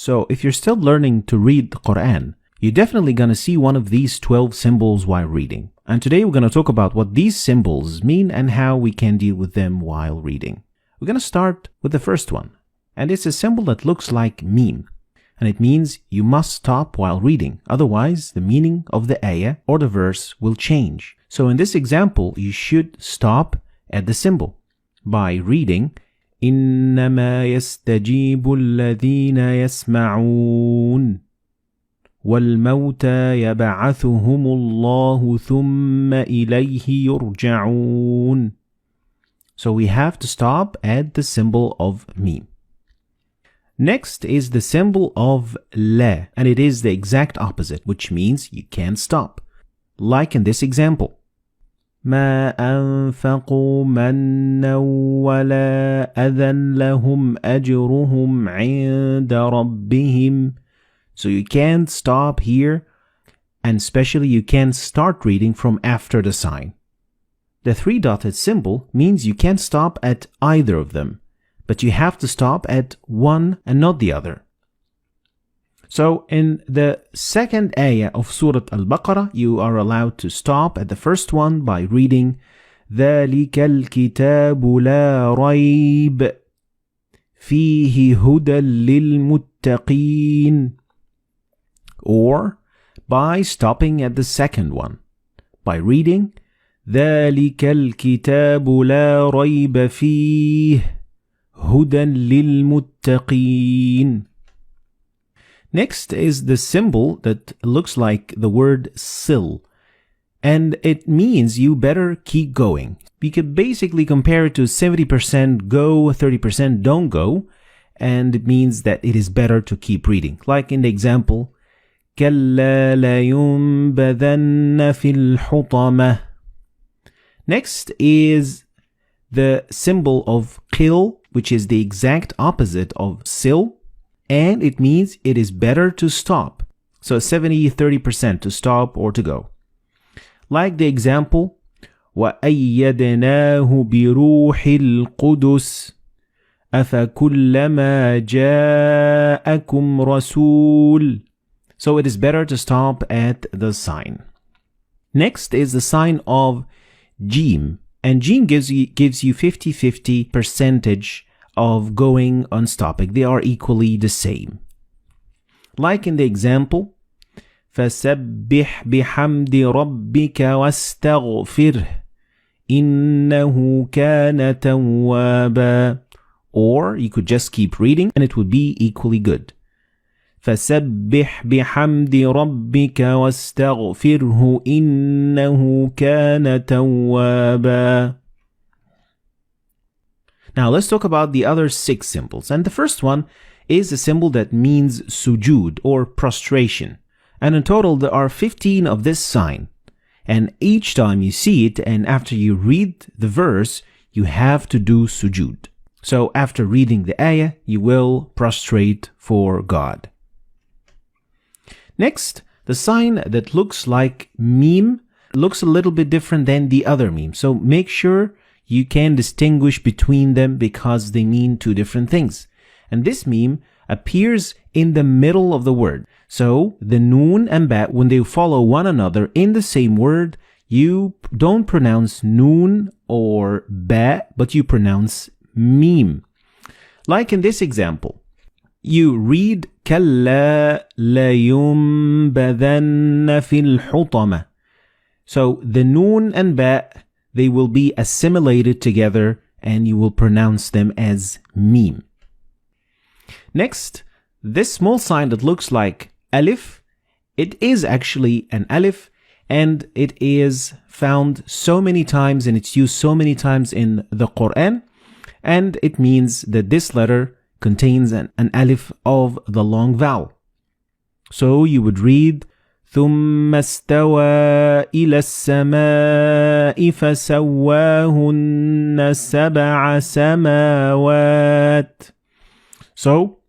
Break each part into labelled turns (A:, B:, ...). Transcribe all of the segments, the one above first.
A: So if you're still learning to read the Quran, you're definitely going to see one of these 12 symbols while reading. And today we're going to talk about what these symbols mean and how we can deal with them while reading. We're going to start with the first one. And it's a symbol that looks like meme. And it means you must stop while reading. Otherwise, the meaning of the ayah or the verse will change. So in this example, you should stop at the symbol by reading إنما يستجيب الذين يسمعون والموتى يبعثهم الله ثم إليه يرجعون. So we have to stop at the symbol of meme. Next is the symbol of la, and it is the exact opposite, which means you can't stop. Like in this example. ما أنفقوا منا ولا أذى لهم أجرهم عند ربهم. So you can't stop here, and especially you can't start reading from after the sign. The three-dotted symbol means you can't stop at either of them, but you have to stop at one and not the other. So in the second ayah of Surah Al-Baqarah, you are allowed to stop at the first one by reading ذَلِكَ الْكِتَابُ لَا رَيْبَ فِيهِ هُدًى لِلْمُتَّقِينَ, or by stopping at the second one by reading ذَلِكَ الْكِتَابُ لَا رَيْبَ فِيهِ هُدًى لِلْمُتَّقِينَ. Next is the symbol that looks like the word sil, and it means you better keep going. We could basically compare it to 70% go, 30% don't go, and it means that it is better to keep reading. Like in the example, كَلَّا لَيُنْبَذَنَّ فِي الْحُطَمَةِ. Next is the symbol of qil, which is the exact opposite of sil, and it means it is better to stop. So 70-30% to stop or to go. Like the example, وَأَيَّدْنَاهُ بِرُوحِ الْقُدُسِ أَفَكُلَّمَا جَاءَكُمْ رَسُولٌ. So it is better to stop at the sign. Next is the sign of Jim, and Jim gives you 50-50 percentage of going on stopping. They are equally the same. Like in the example, فَسَبِّحْ بِحَمْدِ رَبِّكَ وَاسْتَغْفِرْهِ إِنَّهُ كَانَ تَوَّابًا. Or you could just keep reading and it would be equally good. فَسَبِّحْ بِحَمْدِ رَبِّكَ وَاسْتَغْفِرْهُ إِنَّهُ كَانَ تَوَّابًا. Now let's talk about the other 6 symbols. And the first one is a symbol that means sujood or prostration. And in total there are 15 of this sign. And each time you see it and after you read the verse, you have to do sujood. So after reading the ayah, you will prostrate for God. Next, the sign that looks like meme looks a little bit different than the other meme. So make sure you can distinguish between them because they mean two different things. And this meme appears in the middle of the word. So the noon and ba, when they follow one another in the same word, you don't pronounce noon or ba, but you pronounce meme. Like in this example, you read كَلَّا لَيُنْبَذَنَّ فِي الْحُطَمَةِ. So the noon and ba, they will be assimilated together and you will pronounce them as meme. Next, this small sign that looks like alif, it is actually an alif and it is found so many times and it's used so many times in the Quran, and it means that this letter contains an alif of the long vowel. So you would read ثم استوى إلى السماء فسواهن سبع سماوات. So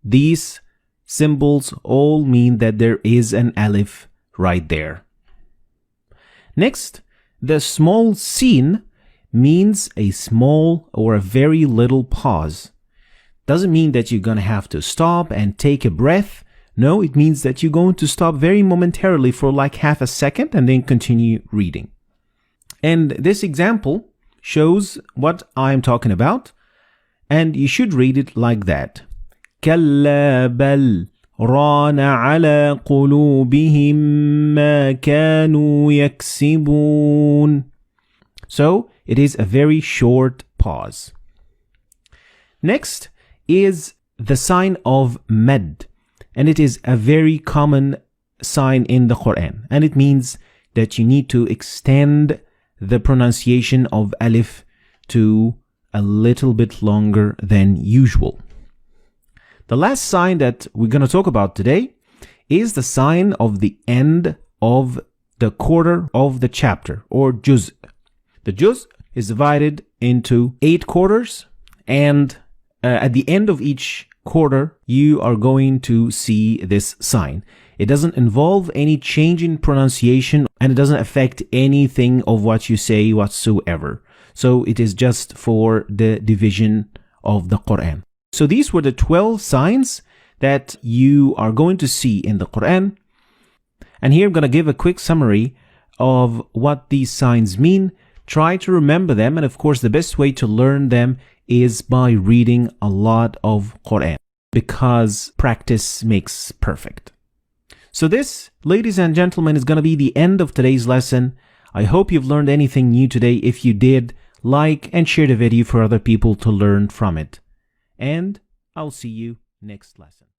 A: these symbols all mean that there is an alif right there. Next, the small sin means a small or a very little pause. doesn't mean that you're going to have to stop and take a breath. No, it means that you're going to stop very momentarily for like half a second and then continue reading. And this example shows what I'm talking about, and you should read it like that. كلا بل ران على قلوبهم ما كانوا يكسبون. So it is a very short pause. Next is the sign of mad, and it is a very common sign in the Quran, and it means that you need to extend the pronunciation of alif to a little bit longer than usual. The last sign that we're going to talk about today is the sign of the end of the quarter of the chapter, or juz. The juz is divided into 8 quarters, and at the end of each quarter, you are going to see this sign. It doesn't involve any change in pronunciation, and it doesn't affect anything of what you say whatsoever. So it is just for the division of the Quran. So these were the 12 signs that you are going to see in the Quran. And here I'm going to give a quick summary of what these signs mean. Try to remember them, and of course the best way to learn them is by reading a lot of Quran, because practice makes perfect. So this, ladies and gentlemen, is going to be the end of today's lesson. I hope you've learned anything new today. If you did, like and share the video for other people to learn from it. And I'll see you next lesson.